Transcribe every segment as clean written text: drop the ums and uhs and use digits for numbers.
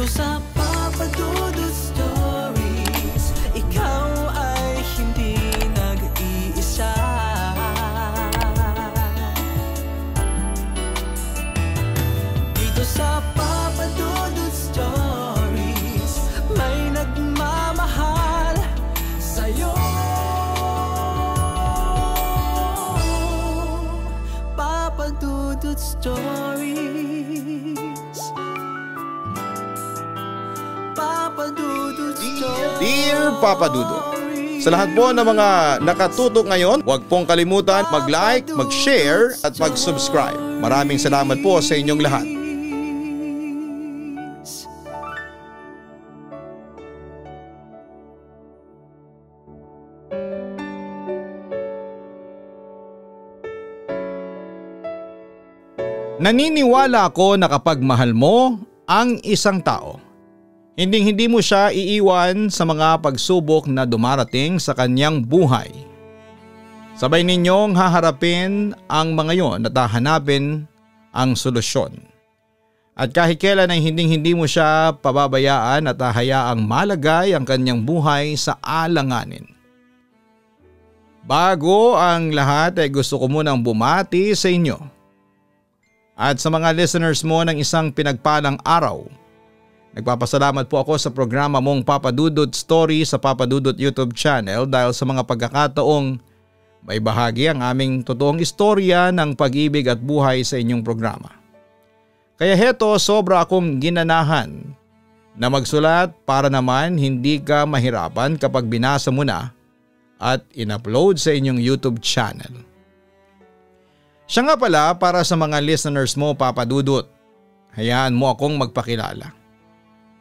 Dito sa Papa Dudut Stories, ikaw ay hindi nag-iisa. Dito sa Papa Dudut Stories, may nagmamahal sa'yo. Papa Dudut Stories, Papa Dudut Stories. Dear Papa Dudut, sa lahat po ng mga nakatutok ngayon, huwag pong kalimutan mag-like, mag-share at mag-subscribe. Maraming salamat po sa inyong lahat. Naniniwala ako na kapag mahal mo ang isang tao, hindi mo siya iiwan sa mga pagsubok na dumarating sa kanyang buhay. Sabay ninyong haharapin ang mga yon at hahanapin ang solusyon. At kahit kailan ay hindi mo siya pababayaan at hahayaang malagay ang kanyang buhay sa alanganin. Bago ang lahat ay gusto ko munang bumati sa inyo at sa mga listeners mo ng isang pinagpalang araw. Nagpapasalamat po ako sa programa mong Papa Dudut Story sa Papa Dudut YouTube channel dahil sa mga pagkakataong may bahagi ang aming totoong istorya ng pag-ibig at buhay sa inyong programa. Kaya heto, sobra akong ginanahan na magsulat para naman hindi ka mahirapan kapag binasa mo na at in-upload sa inyong YouTube channel. Siya nga pala, para sa mga listeners mo, Papa Dudut, hayaan mo akong magpakilala.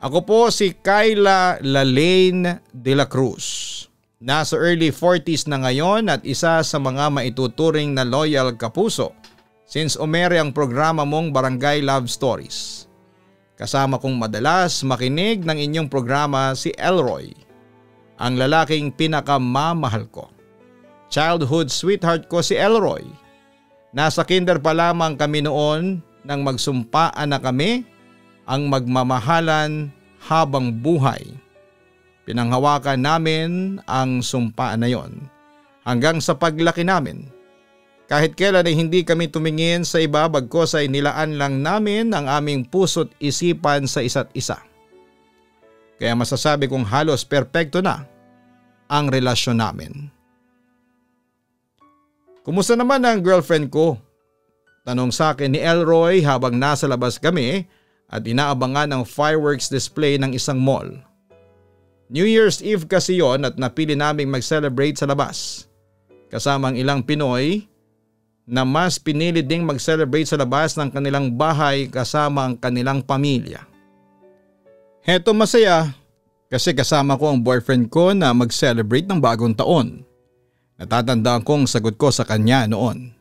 Ako po si Kyla Lalaine de la Cruz. Nasa early 40s na ngayon at isa sa mga maituturing na loyal kapuso since umere ang programa mong Barangay Love Stories. Kasama kong madalas makinig ng inyong programa si Elroy, ang lalaking pinakamamahal ko. Childhood sweetheart ko si Elroy. Nasa kinder pa lamang kami noon nang magsumpaan na kami ang magmamahalan habang buhay. Pinanghawakan namin ang sumpaan na yon hanggang sa paglaki namin. Kahit kailan ay hindi kami tumingin sa iba, bagkus ay nilaan lang namin ang aming puso't isipan sa isa't isa. Kaya masasabi kong halos perpekto na ang relasyon namin. Kumusta naman ang girlfriend ko? Tanong sa akin ni Elroy habang nasa labas kami at inaabangan ang fireworks display ng isang mall. New Year's Eve kasi yon at napili naming mag-celebrate sa labas. Kasama ang ilang Pinoy na mas pinili ding mag-celebrate sa labas ng kanilang bahay kasama ang kanilang pamilya. Heto, masaya kasi kasama ko ang boyfriend ko na mag-celebrate ng bagong taon. Natatandaan kong sagot ko sa kanya noon.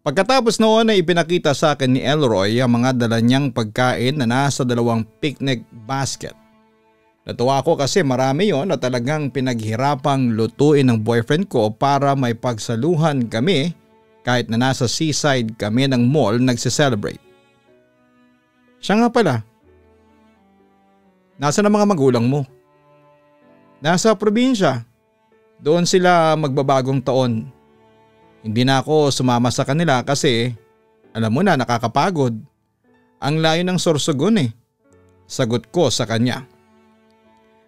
Pagkatapos noon ay ipinakita sa akin ni Elroy ang mga dala niyang pagkain na nasa 2 picnic basket. Natuwa ako kasi marami yon na talagang pinaghirapang lutuin ng boyfriend ko para may pagsaluhan kami kahit na nasa seaside kami ng mall nagse-celebrate. Siya nga pala. Nasaan ang mga magulang mo? Nasa probinsya. Doon sila magbabagong taon. Hindi na ako sumama sa kanila kasi alam mo na, nakakapagod. Ang layo ng Sorsogon eh. Sagot ko sa kanya.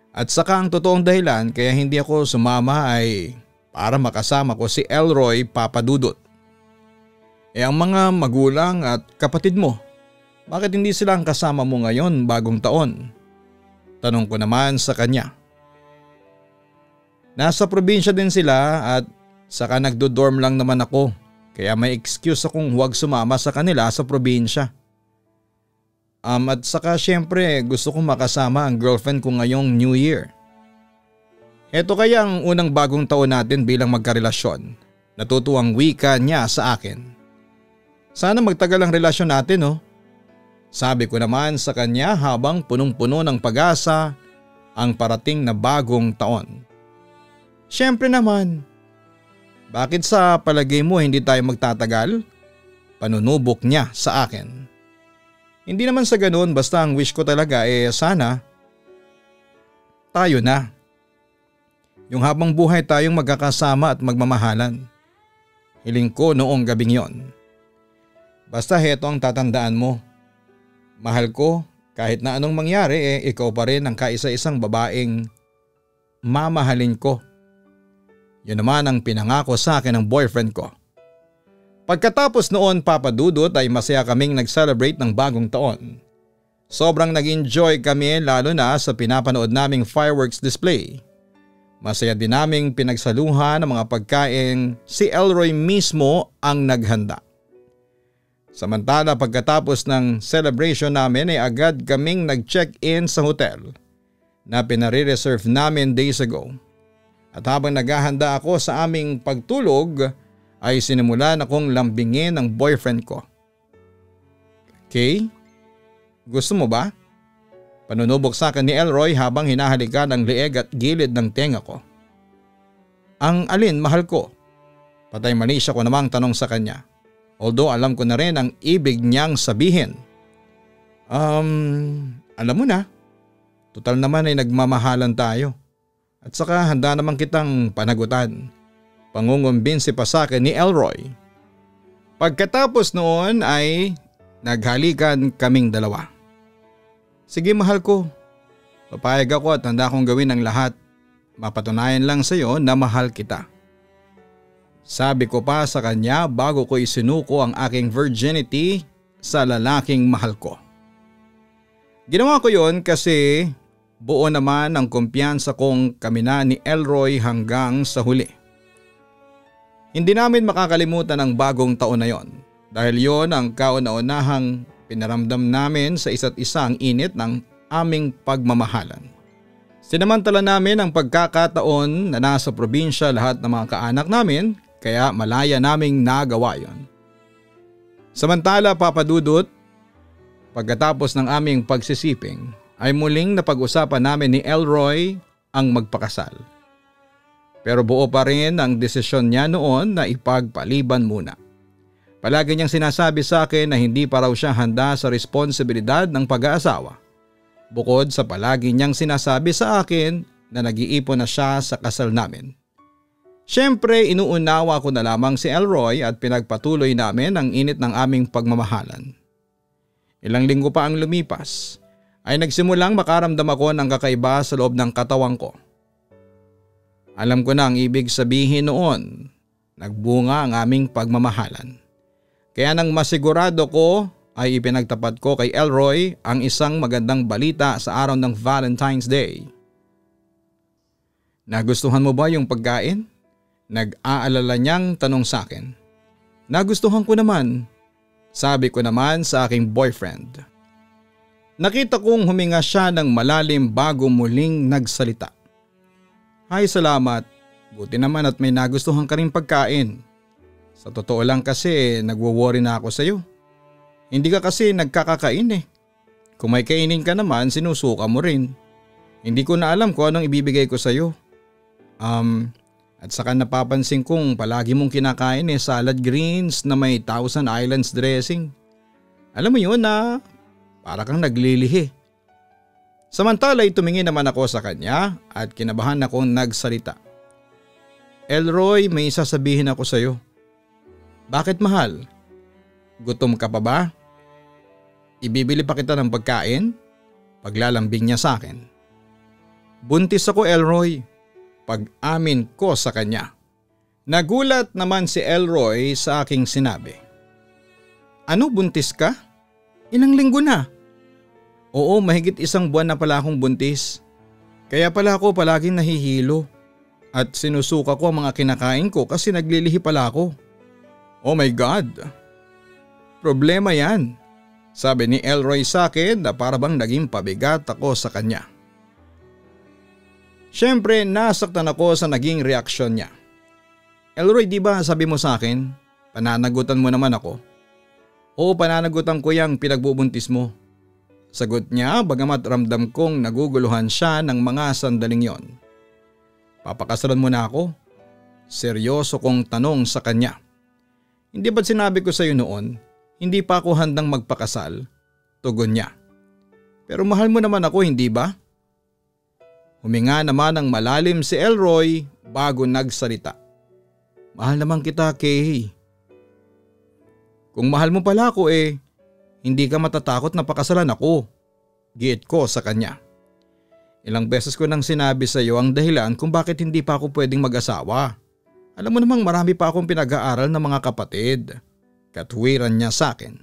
At saka ang totoong dahilan kaya hindi ako sumama ay para makasama ko si Elroy, Papa Dudut. Ang mga magulang at kapatid mo, bakit hindi sila ang kasama mo ngayon bagong taon? Tanong ko naman sa kanya. Nasa probinsya din sila at saka nagdo-dorm lang naman ako, kaya may excuse akong huwag sumama sa kanila sa probinsya. At saka syempre gusto kong makasama ang girlfriend ko ngayong New Year. Ito kaya ang unang bagong taon natin bilang magkarelasyon. Natutuwang wika niya sa akin. Sana magtagal ang relasyon natin, oh. Sabi ko naman sa kanya habang punong-puno ng pag-asa ang parating na bagong taon. Syempre naman. Bakit sa palagay mo hindi tayo magtatagal? Panunubok niya sa akin. Hindi naman sa ganun, basta ang wish ko talaga sana tayo na. Yung habang buhay tayong magkakasama at magmamahalan. Hiling ko noong gabing yon. Basta heto ang tatandaan mo. Mahal ko, kahit na anong mangyari ikaw pa rin ang kaisa-isang babaeng mamahalin ko. Yun naman ang pinangako sa akin ng boyfriend ko. Pagkatapos noon, Papa Dudut, ay masaya kaming nag-celebrate ng bagong taon. Sobrang nag-enjoy kami lalo na sa pinapanood naming fireworks display. Masaya din naming pinagsaluhan ng mga pagkain si Elroy mismo ang naghanda. Samantala pagkatapos ng celebration namin ay agad kaming nag-check-in sa hotel na pinare-reserve namin days ago. At habang naghahanda ako sa aming pagtulog ay sinimulan akong lambingin ng boyfriend ko. Okay? Gusto mo ba? Panunubok sa akin ni Elroy habang hinahalikan ang leeg at gilid ng tenga ko. Ang alin, mahal ko? Patay mali siya ko namang tanong sa kanya. Although alam ko na rin ang ibig niyang sabihin. Alam mo na. Total naman ay nagmamahalan tayo. At saka handa naman kitang panagutan. Pangungumbinsi pa sa akin ni Elroy. Pagkatapos noon ay naghalikan kaming dalawa. Sige mahal ko, papayag ako at handa kong gawin ang lahat. Mapatunayan lang sa iyo na mahal kita. Sabi ko pa sa kanya bago ko isinuko ang aking virginity sa lalaking mahal ko. Ginawa ko yon kasi buo naman ang kumpiyansa kong kami na ni Elroy hanggang sa huli. Hindi namin makakalimutan ang bagong taon na yon dahil yon ang kauna-unahang pinaramdam namin sa isa't isa ang init ng aming pagmamahalan. Sinamantala namin ang pagkakataon na nasa probinsya lahat ng mga kaanak namin kaya malaya naming nagawa yon. Samantala Papa Dudut, pagkatapos ng aming pagsisiping ay muling napag-usapan namin ni Elroy ang magpakasal. Pero buo pa rin ang desisyon niya noon na ipagpaliban muna. Palagi niyang sinasabi sa akin na hindi pa raw siya handa sa responsibilidad ng pag-aasawa. Bukod sa palagi niyang sinasabi sa akin na nag-iipon na siya sa kasal namin. Siyempre inuunawa ko na lamang si Elroy at pinagpatuloy namin ang init ng aming pagmamahalan. Ilang linggo pa ang lumipas ay nagsimulang makaramdam ako ng kakaiba sa loob ng katawan ko. Alam ko na ang ibig sabihin noon, nagbunga ang aming pagmamahalan. Kaya nang masigurado ko ay ipinagtapat ko kay Elroy ang isang magandang balita sa araw ng Valentine's Day. Nagustuhan mo ba yung pagkain? Nag-aalala niyang tanong sa akin. Nagustuhan ko naman, sabi ko naman sa aking boyfriend. Nakita kong huminga siya ng malalim bago muling nagsalita. Ay salamat, buti naman at may nagustuhan ka rin pagkain. Sa totoo lang kasi nagwo-worry na ako sa iyo. Hindi ka kasi nagkakakain . Kung may kainin ka naman sinusuka mo rin. Hindi ko na alam kung anong ibibigay ko sa iyo. At saka napapansin kong palagi mong kinakain salad greens na may Thousand Islands dressing. Alam mo yun na para kang naglilihi. Samantala tumingin naman ako sa kanya at kinabahan akong nagsalita. Elroy, may sasabihin ako sa iyo. Bakit mahal? Gutom ka pa ba? Ibibili pa kita ng pagkain? Paglalambing niya sa akin. Buntis ako Elroy. Pag-amin ko sa kanya. Nagulat naman si Elroy sa aking sinabi. Ano, buntis ka? Ilang linggo na? Oo, mahigit 1 buwan na pala akong buntis. Kaya pala ako palaging nahihilo. At sinusuka ko ang mga kinakain ko kasi naglilihi pala ako. Oh my God! Problema yan, sabi ni Elroy sa akin na parabang naging pabigat ako sa kanya. Siyempre nasaktan ako sa naging reaksyon niya. Elroy, di ba sabi mo sa akin, pananagutan mo naman ako? Oo, pananagutan ko yung pinagbubuntis mo. Sagot niya bagamat ramdam kong naguguluhan siya ng mga sandaling yon. Papakasalan mo na ako? Seryoso kong tanong sa kanya. Hindi ba't sinabi ko sa iyo noon, hindi pa ako handang magpakasal? Tugon niya. Pero mahal mo naman ako, hindi ba? Huminga naman ng malalim si Elroy bago nagsalita. Mahal naman kita, Kay. Kung mahal mo pala ako hindi ka matatakot na pakasalan ako. Giit ko sa kanya. Ilang beses ko nang sinabi sa iyo ang dahilan kung bakit hindi pa ako pwedeng mag-asawa. Alam mo namang marami pa akong pinag-aaral ng mga kapatid. Katwiran niya sa akin.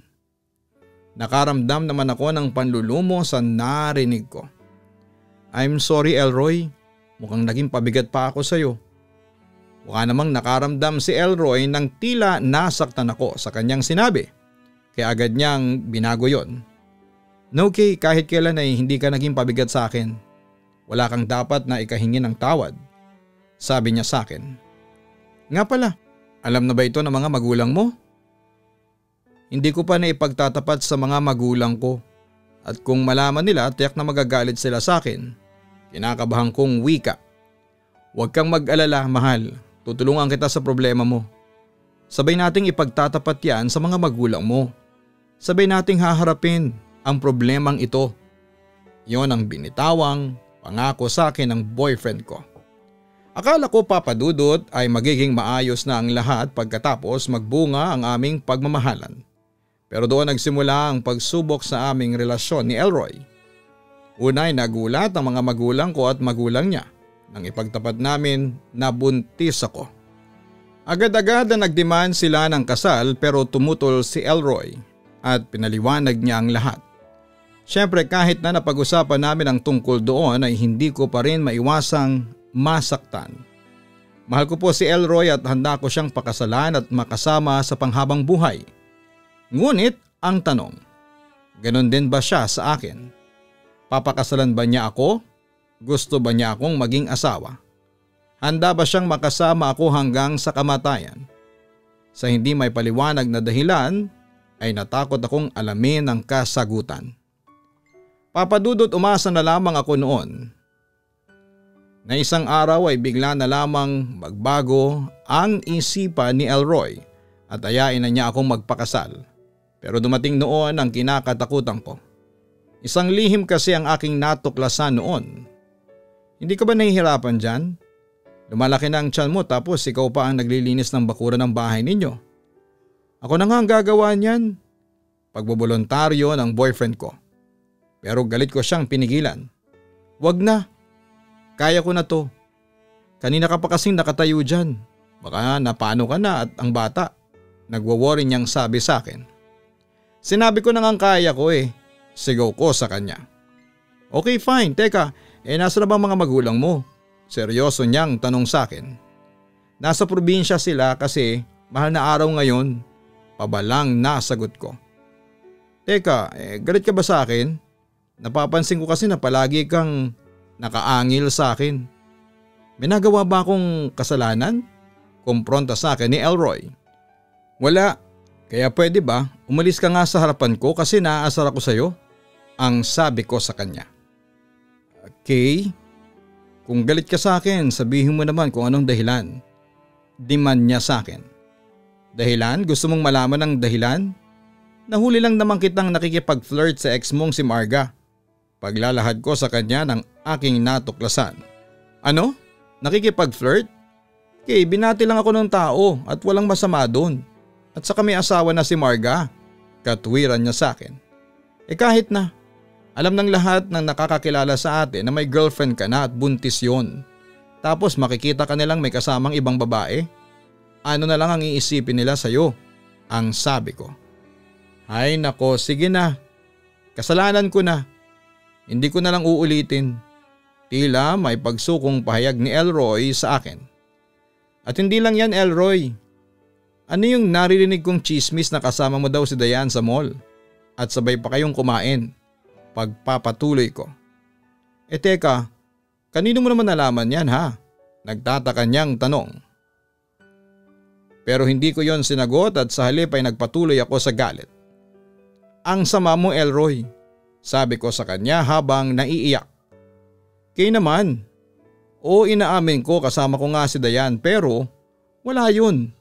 Nakaramdam naman ako ng panlulumo sa narinig ko. I'm sorry, Elroy. Mukhang naging pabigat pa ako sa iyo. Mukha namang nakaramdam si Elroy nang tila nasaktan ako sa kanyang sinabi. Kaya agad niyang binago yon. No, Kay, kahit kailan hindi ka naging pabigat sa akin. Wala kang dapat na ikahingi ng tawad. Sabi niya sa akin. Nga pala, alam na ba ito ng mga magulang mo? Hindi ko pa naipagtatapat sa mga magulang ko. At kung malaman nila, tiyak na magagalit sila sa akin. Kinakabahan kong wika. Huwag kang mag-alala, mahal. Tutulungan kita sa problema mo. Sabay nating ipagtatapat yan sa mga magulang mo. Sabay nating haharapin ang problemang ito. Yon ang binitawang pangako sa akin ng boyfriend ko. Akala ko, Papa Dudut, ay magiging maayos na ang lahat pagkatapos magbunga ang aming pagmamahalan. Pero doon nagsimula ang pagsubok sa aming relasyon ni Elroy. Una ay nagulat ang mga magulang ko at magulang niya nang ipagtapat namin na buntis ako. Agad-agad na nagdemand sila ng kasal pero tumutol si Elroy at pinaliwanag niya ang lahat. Siyempre kahit na napag-usapan namin ang tungkol doon ay hindi ko pa rin maiwasang masaktan. Mahal ko po si Elroy at handa ko siyang pakasalan at makasama sa panghabang buhay. Ngunit ang tanong, ganon din ba siya sa akin? Papakasalan ba niya ako? Gusto ba niya akong maging asawa? Handa ba siyang makasama ako hanggang sa kamatayan? Sa hindi may paliwanag na dahilan ay natakot akong alamin ang kasagutan. Papa Dudut, umasa na lamang ako noon na isang araw ay bigla na lamang magbago ang isipan ni Elroy at ayain na niya akong magpakasal. Pero dumating noon ang kinakatakutan ko. Isang lihim kasi ang aking natuklasan noon. Hindi ka ba nahihirapan dyan? Lumalaki na ang tiyan mo tapos ikaw pa ang naglilinis ng bakuran ng bahay ninyo. Ako na nga ang gagawa niyan. Pagbobolontaryo ng boyfriend ko. Pero galit ko siyang pinigilan. Wag na. Kaya ko na to. Kanina ka pa kasing nakatayo dyan. Baka napano ka na at ang bata. Nagwo-worry niyang sabi sa akin. Sinabi ko na nga kaya ko Sigaw ko sa kanya. Okay, fine. Teka, nasa na ba mga magulang mo? Seryoso niyang tanong sa akin. Nasa probinsya sila kasi mahal na araw ngayon. Pabalang nasagot ko. Teka, galit ka ba sa akin? Napapansin ko kasi na palagi kang nakaangil sa akin. May nagawa ba akong kasalanan? Kumpronta sa akin ni Elroy. Wala. Kaya pwede ba umalis ka nga sa harapan ko kasi naaasar ako sa iyo? Ang sabi ko sa kanya. Okay. Kung galit ka sa akin, sabihin mo naman kung anong dahilan. Demand niya sa akin. Dahilan? Gusto mong malaman ang dahilan? Nahuli lang naman kitang nakikipag-flirt sa ex mong si Marga. Paglalahad ko sa kanya ng aking natuklasan. Ano? Nakikipag-flirt? Okay, binati lang ako ng tao at walang masama doon. At saka may asawa na si Marga. Katwiran niya sa akin. Kahit na. Alam ng lahat ng nakakakilala sa atin na may girlfriend ka na at buntis yon. Tapos makikita ka nilang may kasamang ibang babae. Ano na lang ang iisipin nila sa'yo? Ang sabi ko. Ay nako, sige na. Kasalanan ko na. Hindi ko na lang uulitin. Tila may pagsukong pahayag ni Elroy sa akin. At hindi lang yan, Elroy. Ano yung naririnig kong chismis na kasama mo daw si Dayan sa mall? At sabay pa kayong kumain. Pagpapatuloy ko. Teka, kanino mo naman nalaman yan ha? Nagtataka niyang tanong. Pero hindi ko yon sinagot at sa halip ay nagpatuloy ako sa galit. Ang sama mo, Elroy, sabi ko sa kanya habang naiiyak. Kaya naman, inaamin ko kasama ko nga si Dayan pero wala yun.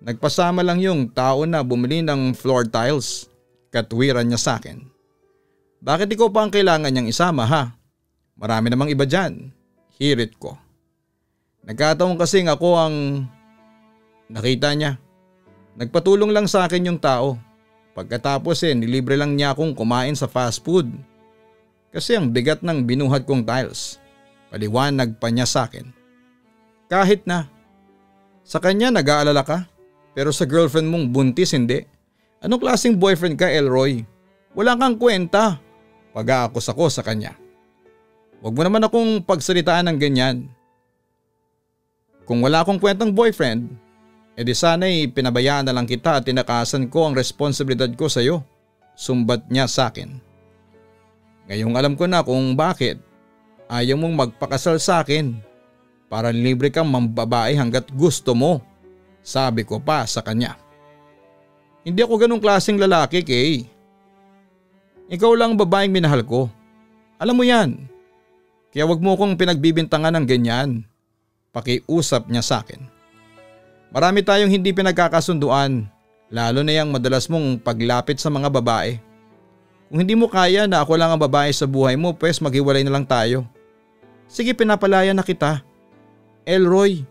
Nagpasama lang yung tao na bumili ng floor tiles. Katwiran niya sa akin. Bakit ikaw pa ang kailangan niyang isama ha? Marami namang iba dyan. Hirit ko. Nagkataon kasing ako ang nakita niya. Nagpatulong lang sa akin yung tao. Pagkatapos nilibre lang niya akong kumain sa fast food. Kasi ang bigat ng binuhat kong tiles. Paliwanag pa niya sa akin. Kahit na. Sa kanya nag-aalala ka, pero sa girlfriend mong buntis hindi. Anong klaseng boyfriend ka, Elroy? Wala kang kwenta. Pag-aakos ako sa kanya. Huwag mo naman akong pagsalitaan ng ganyan. Kung wala akong kwentang boyfriend, edi sana'y pinabayaan na lang kita at tinakasan ko ang responsibilidad ko sa iyo. Sumbat niya sa akin. Ngayong alam ko na kung bakit ayaw mong magpakasal sa akin para libre kang mambabae hanggat gusto mo. Sabi ko pa sa kanya. Hindi ako ganong klaseng lalaki, Kay. Ikaw lang ang babaeng minahal ko. Alam mo yan. Kaya wag mo kong pinagbibintangan ng ganyan. Pakiusap niya sa akin. Marami tayong hindi pinagkakasunduan, lalo na yung madalas mong paglapit sa mga babae. Kung hindi mo kaya na ako lang ang babae sa buhay mo, pues maghiwalay na lang tayo. Sige, pinapalaya na kita. Elroy.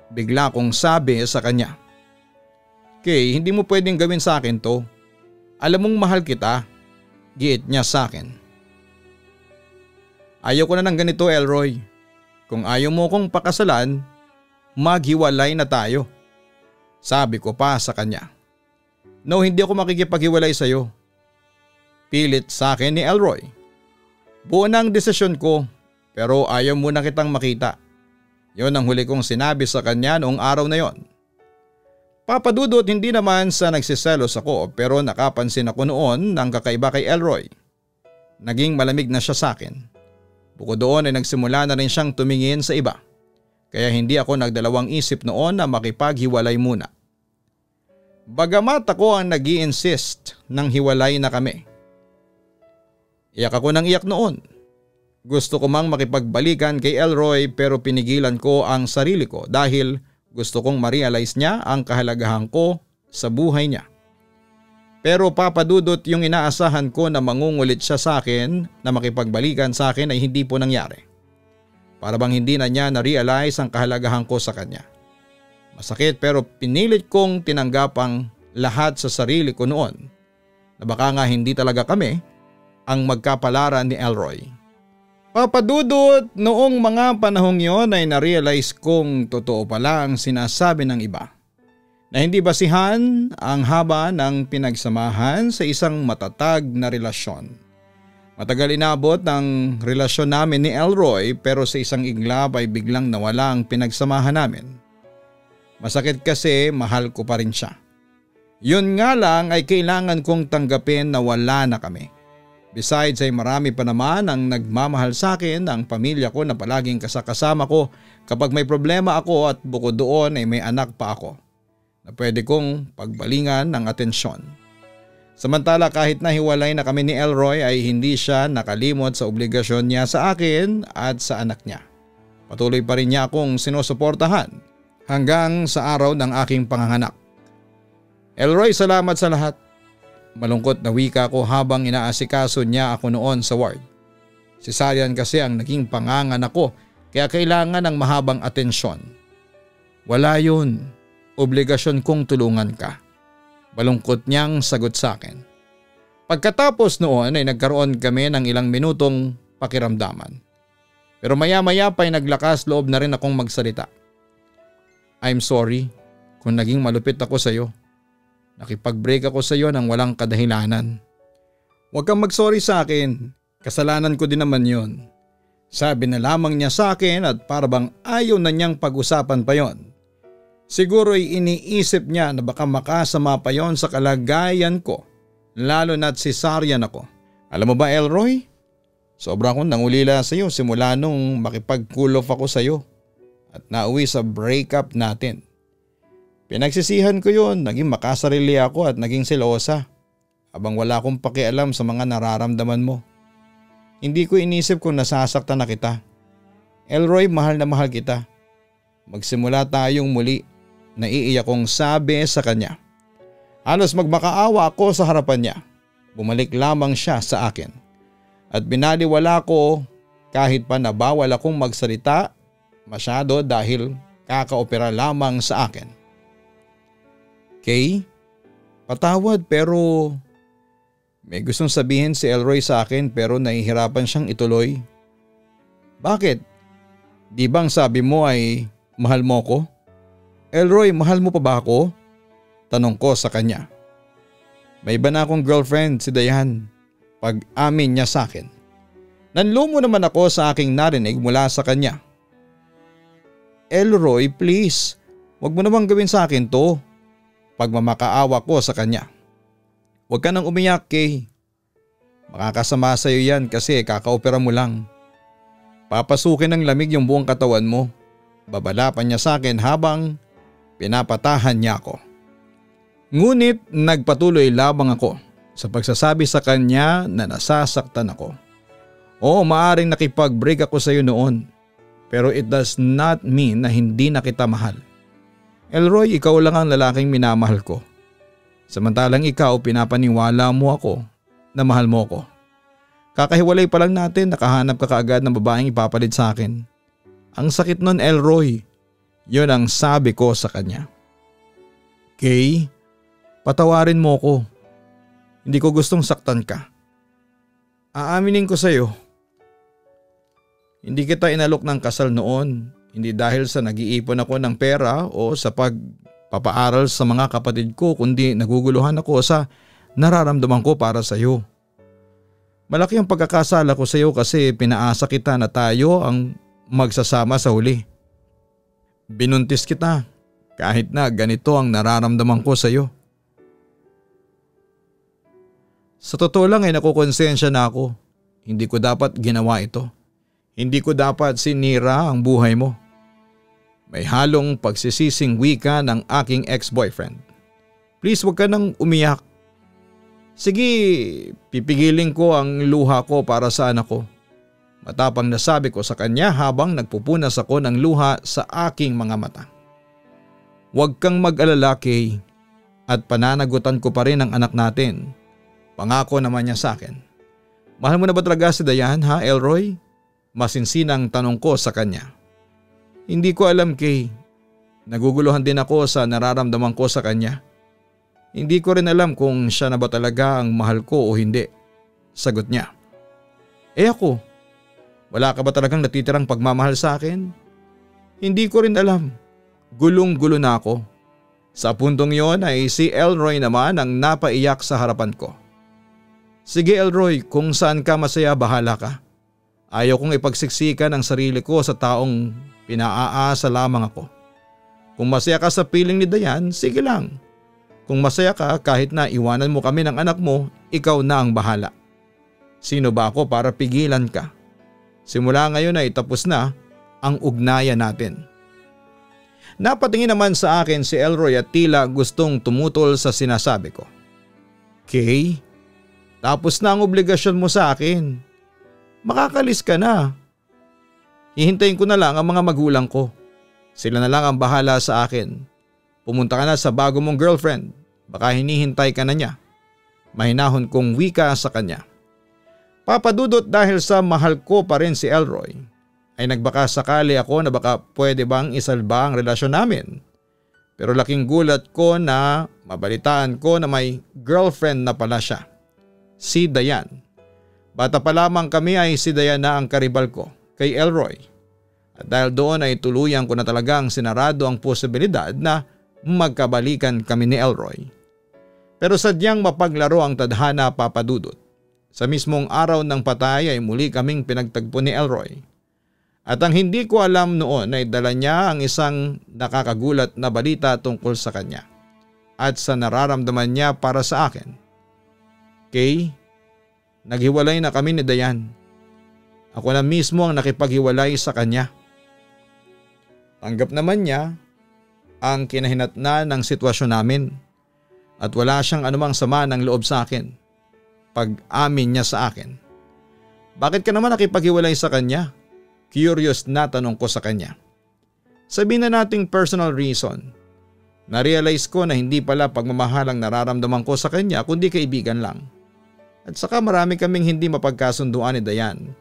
Bigla kong sabi sa kanya. Kay, hindi mo pwedeng gawin sa akin to. Alam mong mahal kita. Giit niya sa akin. Ayaw ko na ng ganito, Elroy. Kung ayaw mo kong pakasalan, maghiwalay na tayo. Sabi ko pa sa kanya. No, hindi ako makikipaghiwalay sa iyo. Pilit sa akin ni Elroy. Buo na ang desisyon ko, pero ayaw muna kitang makita. Yon ang huli kong sinabi sa kanya noong araw na yon. Papadudot, hindi naman sa nagsiselos ako, pero nakapansin ako noon ng kakaiba kay Elroy. Naging malamig na siya sa akin. Bukod doon ay nagsimula na rin siyang tumingin sa iba. Kaya hindi ako nagdalawang isip noon na makipaghiwalay muna. Bagamat ako ang nag-i-insist nang hiwalay na kami. Iyak ako ng iyak noon. Gusto ko mang makipagbalikan kay Elroy pero pinigilan ko ang sarili ko dahil gusto kong ma-realize niya ang kahalagahan ko sa buhay niya. Pero papadudot, yung inaasahan ko na mangungulit siya sa akin na makipagbalikan sa akin ay hindi po nangyari. Para bang hindi na niya na-realize ang kahalagahan ko sa kanya. Masakit pero pinilit kong tinanggap ang lahat sa sarili ko noon na baka nga hindi talaga kami ang magkapalaran ni Elroy. Papadudot, noong mga panahong yon ay na-realize kong totoo pala ang sinasabi ng iba. Na hindi basihan ang haba ng pinagsamahan sa isang matatag na relasyon. Matagal inabot ang relasyon namin ni Elroy pero sa isang iglap ay biglang nawala ang pinagsamahan namin. Masakit kasi mahal ko pa rin siya. Yun nga lang ay kailangan kong tanggapin na wala na kami. Besides ay marami pa naman ang nagmamahal sa akin, ang pamilya ko na palaging kasama ko kapag may problema ako at bukod doon ay may anak pa ako na pwede kong pagbalingan ng atensyon. Samantala kahit nahiwalay na kami ni Elroy ay hindi siya nakalimot sa obligasyon niya sa akin at sa anak niya. Patuloy pa rin niya akong sinusuportahan hanggang sa araw ng aking panganganak. Elroy, salamat sa lahat. Malungkot na wika ko habang inaasikaso niya ako noon sa ward. Cesarean kasi ang naging panganganak ko kaya kailangan ng mahabang atensyon. Wala yun. Obligasyon kong tulungan ka. Malungkot niyang sagot sa akin. Pagkatapos noon ay nagkaroon kami ng ilang minutong pakiramdaman. Pero maya-maya pa ay naglakas loob na rin akong magsalita. I'm sorry kung naging malupit ako sa iyo. Nakipag-break ako sa iyo nang walang kadahilanan. Huwag kang mag-sorry sa akin. Kasalanan ko din naman yon. Sabi na lamang niya sa akin at parabang ayaw na niyang pag-usapan pa yon. Siguro ay iniisip niya na baka makasama pa yon sa kalagayan ko. Lalo na't cesarean ako. Alam mo ba, Elroy? Sobra akong nangulila sa iyo simula nung makipag-cool off ako sa iyo at nauwi sa breakup natin. Pinagsisihan ko yun, naging makasarili ako at naging selosa habang wala akong pakialam sa mga nararamdaman mo. Hindi ko inisip kung nasasaktan na kita. Elroy, mahal na mahal kita. Magsimula tayong muli, naiiyak kong sabi sa kanya. Halos magmakaawa ako sa harapan niya. bumalik lamang siya sa akin at binaliwala ko kahit pa na bawal akong magsalita masyado dahil kakaopera lamang sa akin. Kay, patawad pero may gustong sabihin si Elroy sa akin pero nahihirapan siyang ituloy. Bakit? Di bang sabi mo ay mahal mo ko? Elroy, mahal mo pa ba ako? Tanong ko sa kanya. May iba na akong girlfriend si Dayan. Pag-amin niya sa akin. Nanlumo naman ako sa aking narinig mula sa kanya. Elroy, please. Huwag mo namang gawin sa akin to. Pagmamakaawa ko sa kanya. Huwag ka nang umiyak, Kay. Makakasama sa iyo yan kasi kakaopera mo lang. Papasukin ng lamig yung buong katawan mo. Babalapan niya sa akin habang pinapatahan niya ako. Ngunit nagpatuloy labang ako sa pagsasabi sa kanya na nasasaktan ako. Oo, maaring nakipag-break ako sa iyo noon. Pero it does not mean na hindi na kita mahal. Elroy, ikaw lang ang lalaking minamahal ko. Samantalang ikaw pinapaniwala mo ako na mahal mo ko. Kakahiwalay pa lang natin, nakahanap ka kaagad ng babaeng ipapalit sa akin. Ang sakit nun, Elroy. Yun ang sabi ko sa kanya. Kay, patawarin mo ko. Hindi ko gustong saktan ka. Aaminin ko sa iyo. Hindi kita inalok ng kasal noon, hindi dahil sa nag-iipon ako ng pera o sa pagpapaaral sa mga kapatid ko, kundi naguguluhan ako sa nararamdaman ko para sa iyo. Malaki ang pagkakasala ko sa iyo kasi pinaasa kita na tayo ang magsasama sa huli. Binuntis kita kahit na ganito ang nararamdaman ko sa iyo. Sa totoo lang ay nakukonsensya na ako. Hindi ko dapat ginawa ito. Hindi ko dapat sinira ang buhay mo. May halong pagsisising wika ng aking ex-boyfriend. Please huwag ka nang umiyak. Sige, pipigilin ko ang luha ko para sa anak ko. Matapang na sabi ko sa kanya habang nagpupunas ako ng luha sa aking mga mata. Huwag kang mag-alala, Kay, at pananagutan ko pa rin ang anak natin. Pangako naman niya sa akin. Mahal mo na ba talaga si Dayan, ha, Elroy? Masinsinang tanong ko sa kanya. Hindi ko alam, Kay. Naguguluhan din ako sa nararamdaman ko sa kanya. Hindi ko rin alam kung siya na ba talaga ang mahal ko o hindi. Sagot niya. Ako, wala ka ba talagang natitirang pagmamahal sa akin? Hindi ko rin alam. Gulong-gulo na ako. Sa puntong yon ay si Elroy naman ang napaiyak sa harapan ko. Sige Elroy, kung saan ka masaya bahala ka. Ayaw kong ipagsiksikan ang sarili ko sa taong pinaaasa lamang ako. Kung masaya ka sa piling ni Dayan, sige lang. Kung masaya ka kahit na iwanan mo kami ng anak mo, ikaw na ang bahala. Sino ba ako para pigilan ka? Simula ngayon ay tapos na ang ugnayan natin. Napatingin naman sa akin si Elroy at tila gustong tumutol sa sinasabi ko. Kay, tapos na ang obligasyon mo sa akin. Makakalis ka na. Hihintayin ko na lang ang mga magulang ko. Sila na lang ang bahala sa akin. Pumunta ka na sa bago mong girlfriend. Baka hinihintay ka na niya. Mahinahon kong wika sa kanya. Papadudot dahil sa mahal ko pa rin si Elroy, ay nagbaka sakali ako na baka pwede bang isalba ang relasyon namin. Pero laking gulat ko na mabalitaan ko na may girlfriend na pala siya. Si Dayan. Bata pa lamang kami ay si Dayan na ang karibal ko kay Elroy. At dahil doon ay tuluyan ko na talagang sinarado ang posibilidad na magkabalikan kami ni Elroy. Pero sadyang mapaglaro ang tadhana, Papadudot. Sa mismong araw ng patay ay muli kaming pinagtagpo ni Elroy. At ang hindi ko alam noon ay dala niya ang isang nakakagulat na balita tungkol sa kanya at sa nararamdaman niya para sa akin. Kay, naghiwalay na kami ni Dayan. Ako na mismo ang nakipaghiwalay sa kanya. Tanggap naman niya ang kinahinatnan ng sitwasyon namin at wala siyang anumang sama ng loob sa akin. Pag-amin niya sa akin. Bakit ka naman nakipaghiwalay sa kanya? Curious na tanong ko sa kanya. Sabihin na nating personal reason. Na-realize ko na hindi pala pagmamahal ang nararamdaman ko sa kanya kundi kaibigan lang. At saka marami kaming hindi mapagkasunduan ni Dayan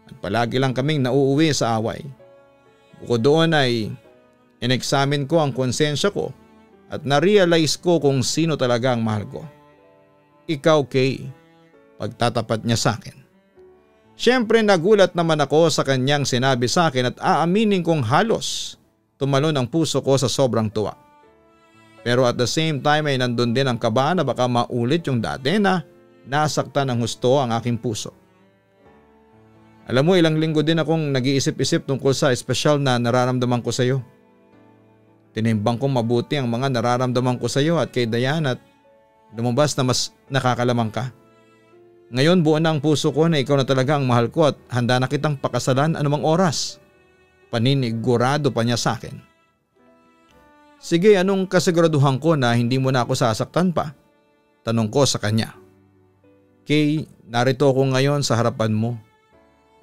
at palagi lang kaming nauuwi sa away. Bukod doon ay inexamine ko ang konsensya ko at na-realize ko kung sino talaga ang mahal ko. Ikaw, Kay, pagtatapat niya sa akin. Siyempre nagulat naman ako sa kanyang sinabi sa akin at aaminin kong halos tumalon ang puso ko sa sobrang tuwa. Pero at the same time ay nandun din ang kaba na baka maulit yung dati na nasaktan ng husto ang aking puso. Alam mo, ilang linggo din akong nag-iisip-isip tungkol sa espesyal na nararamdaman ko sa iyo. Tinimbang kong mabuti ang mga nararamdaman ko sa iyo at kay Dayan at lumabas na mas nakakalamang ka. Ngayon buo na ang puso ko na ikaw na talaga ang mahal ko at handa na kitang pakasalan anumang oras. Paninigurado pa niya sa akin. Sige, anong kasiguraduhan ko na hindi mo na ako sasaktan pa? Tanong ko sa kanya. Kay, narito ako ngayon sa harapan mo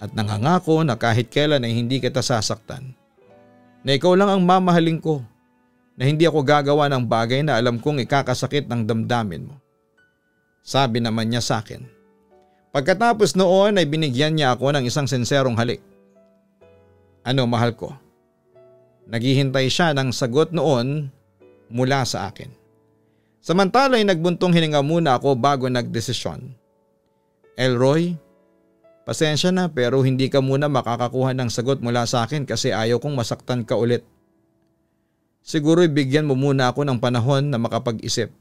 at nangangako na kahit kailan ay hindi kita sasaktan. Na ikaw lang ang mamahalin ko, na hindi ako gagawa ng bagay na alam kong ikakasakit ng damdamin mo. Sabi naman niya sa akin. Pagkatapos noon ay binigyan niya ako ng isang sinserong halik. Ano, mahal ko? Naghihintay siya ng sagot noon mula sa akin. Samantala ay nagbuntong hininga muna ako bago nagdesisyon. Elroy, pasensya na pero hindi ka muna makakakuha ng sagot mula sa akin kasi ayaw kong masaktan ka ulit. Siguro ibigyan mo muna ako ng panahon na makapag-isip.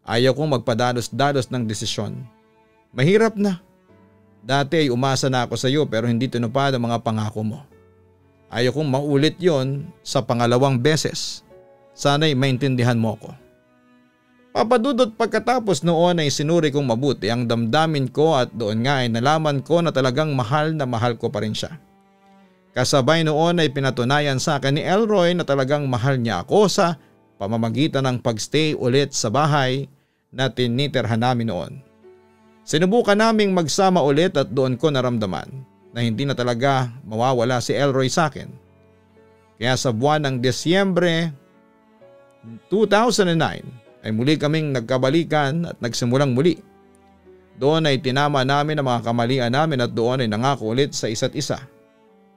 Ayaw kong magpadalos-dalos ng desisyon. Mahirap na. Dati ay umasa na ako sa iyo pero hindi tinupad ang mga pangako mo. Ayaw kong maulit yon sa pangalawang beses. Sana'y maintindihan mo ko. Papadudot pagkatapos noon ay sinuri kong mabuti ang damdamin ko at doon nga ay nalaman ko na talagang mahal na mahal ko pa rin siya. Kasabay noon ay pinatunayan sa akin ni Elroy na talagang mahal niya ako sa pamamagitan ng pagstay ulit sa bahay na tinitirhan namin noon. Sinubukan naming magsama ulit at doon ko naramdaman na hindi na talaga mawawala si Elroy sa akin. Kaya sa buwan ng Disyembre 2009 ay muli kaming nagkabalikan at nagsimulang muli. Doon ay tinama namin ang mga kamalian namin at doon ay nangako ulit sa isa't isa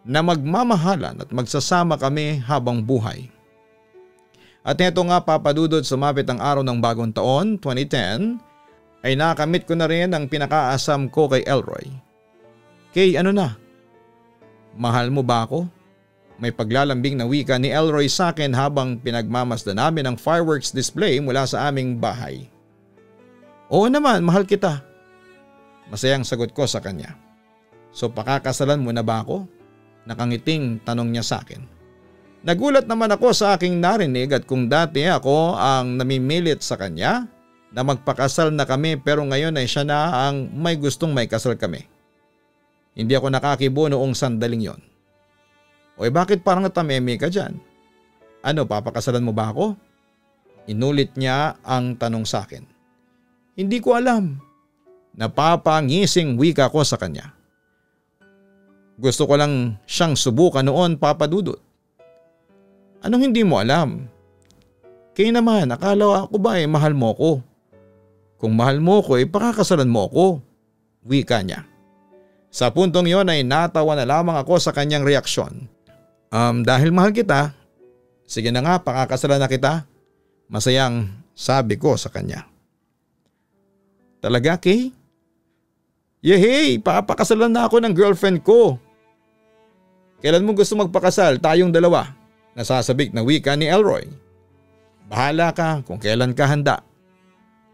na magmamahalan at magsasama kami habang buhay. At neto nga papadudod sumapit ang araw ng bagong taon, 2010, ay nakamit ko na rin ang pinakaasam ko kay Elroy. Kay, ano na? Mahal mo ba ako? May paglalambing na wika ni Elroy sa akin habang pinagmamasdan namin ang fireworks display mula sa aming bahay. Oo naman, mahal kita. Masayang sagot ko sa kanya. So pakakasalan mo na ba ako? Nakangiting tanong niya sa akin. Nagulat naman ako sa aking narinig at kung dati ako ang namimilit sa kanya na magpakasal na kami pero ngayon ay siya na ang may gustong may kasal kami. Hindi ako nakakibo noong sandaling yon. O bakit parang natameme ka dyan? Ano, papakasalan mo ba ako? Inulit niya ang tanong sa akin. Hindi ko alam. Napapangising wika ko sa kanya. Gusto ko lang siyang subukan noon, papadudot. Anong hindi mo alam? Kaya naman, akala ko ba mahal mo ko? Kung mahal mo ko pakakasalan mo ko. Wika niya. Sa puntong yon ay natawa na lamang ako sa kanyang reaksyon. Dahil mahal kita, sige na nga pakakasalan na kita. Masayang sabi ko sa kanya. Talaga, Kay? Yehey, papakasalan na ako ng girlfriend ko. Kailan mo gusto magpakasal, tayong dalawa? Nasasabik na wika ni Elroy. Bahala ka kung kailan ka handa.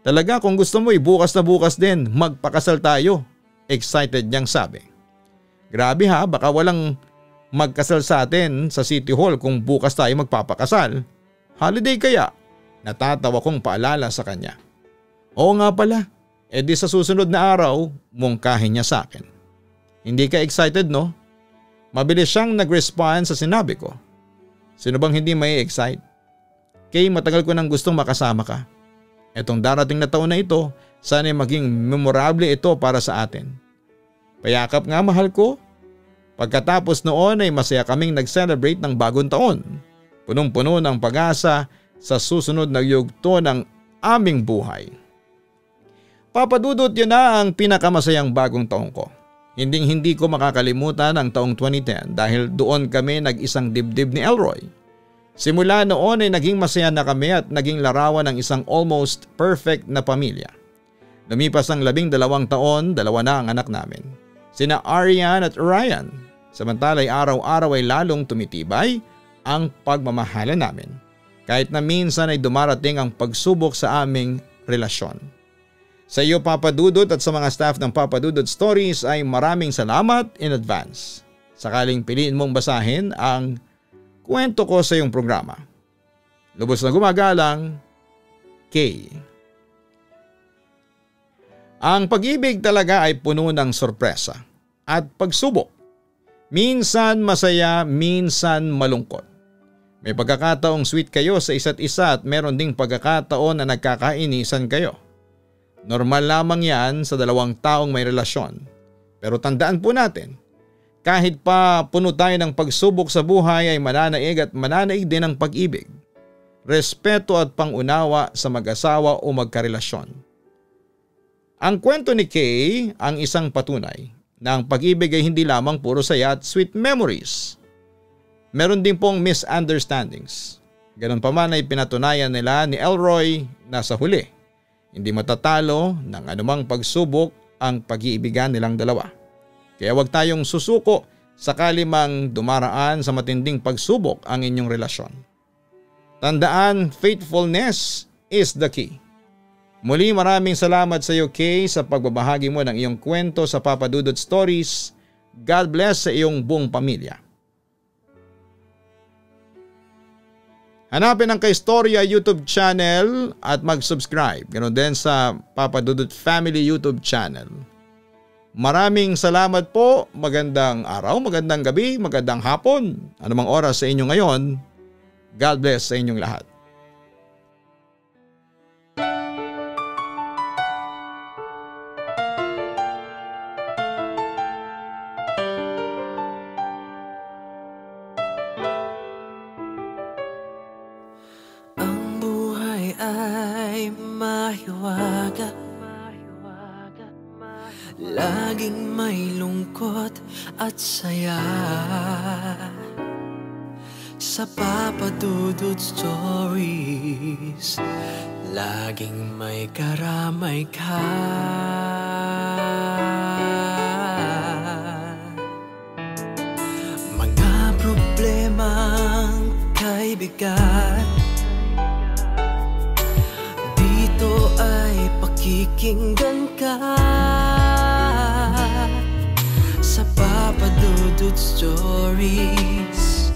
Talaga kung gusto mo bukas na bukas din magpakasal tayo. Excited niyang sabi. Grabe ha, baka walang magkasal sa atin sa City Hall kung bukas tayo magpapakasal. Holiday kaya? Natatawa kong paalala sa kanya. Oo nga pala, di sa susunod na araw mungkahin niya sa akin. Hindi ka excited no? Mabilis siyang nag-respond sa sinabi ko. Sino bang hindi may excite? Kay matagal ko nang gustong makasama ka. Etong darating na taon na ito, sana'y maging memorable ito para sa atin. Payakap nga mahal ko. Pagkatapos noon ay masaya kaming nag-celebrate ng bagong taon. Punong-puno ng pag-asa sa susunod na yugto ng aming buhay. Papa Dudut, yun na ang pinakamasayang bagong taong ko. Hindi ko makakalimutan ang taong 2010 dahil doon kami nag-isang dibdib ni Elroy. Simula noon ay naging masaya na kami at naging larawan ng isang almost perfect na pamilya. Lumipas ang 12 taon, 2 na ang anak namin. Sina Arian at Ryan. Samantala'y araw-araw ay lalong tumitibay ang pagmamahala namin. Kahit na minsan ay dumarating ang pagsubok sa aming relasyon. Sa iyo Papa Dudut at sa mga staff ng Papa Dudut Stories ay maraming salamat in advance. Sakaling piliin mong basahin ang kwento ko sa iyong programa. Lubos na gumagalang, Kay. Ang pag-ibig talaga ay puno ng sorpresa at pagsubok. Minsan masaya, minsan malungkot. May pagkakataong sweet kayo sa isa't isa at meron ding pagkakataon na nagkakainisan kayo. Normal lamang yan sa 2 taong may relasyon. Pero tandaan po natin, kahit pa puno tayo ng pagsubok sa buhay ay mananaig at mananaig din ang pag-ibig, respeto at pangunawa sa mag-asawa o magkarelasyon. Ang kwento ni Kay ang isang patunay na ang pag-ibig ay hindi lamang puro saya at sweet memories. Meron din pong misunderstandings. Ganon pa man ay pinatunayan nila ni Elroy na sa huli, hindi matatalo ng anumang pagsubok ang pag-iibigan nilang dalawa. Kaya huwag tayong susuko sakali mang dumaraan sa matinding pagsubok ang inyong relasyon. Tandaan, faithfulness is the key. Muli maraming salamat sa iyo Kay sa pagbabahagi mo ng iyong kwento sa Papa Dudut Stories. God bless sa iyong buong pamilya. Hanapin ang Kaistorya YouTube channel at mag-subscribe. Ganon din sa Papa Dudut Family YouTube channel. Maraming salamat po. Magandang araw, magandang gabi, magandang hapon. Anumang oras sa inyo ngayon. God bless sa inyong lahat. Laging may lungkot at saya sa Papa Dudut Stories. Laging may karamay ka. Mga problemang kay bigat, dito ay pakikinggan ka. Sa Papa Dudut Stories,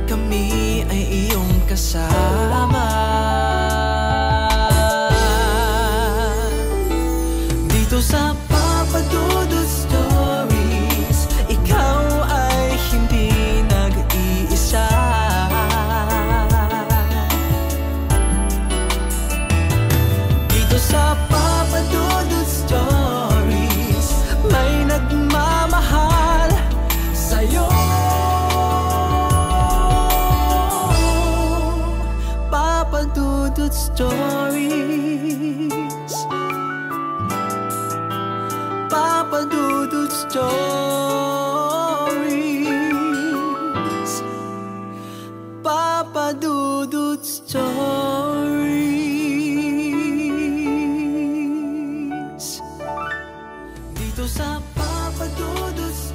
kami ay iyong kasama. Dito sa Papa Dudut Stories, ikaw ay hindi nag-iisa. Dito sa Papa Dudut Stories, may nagmamahal sa'yo. Papa Dudut Stories, Papa Dudut Stories, Papa Dudut Stories. Dito sa Papa Dudut Stories.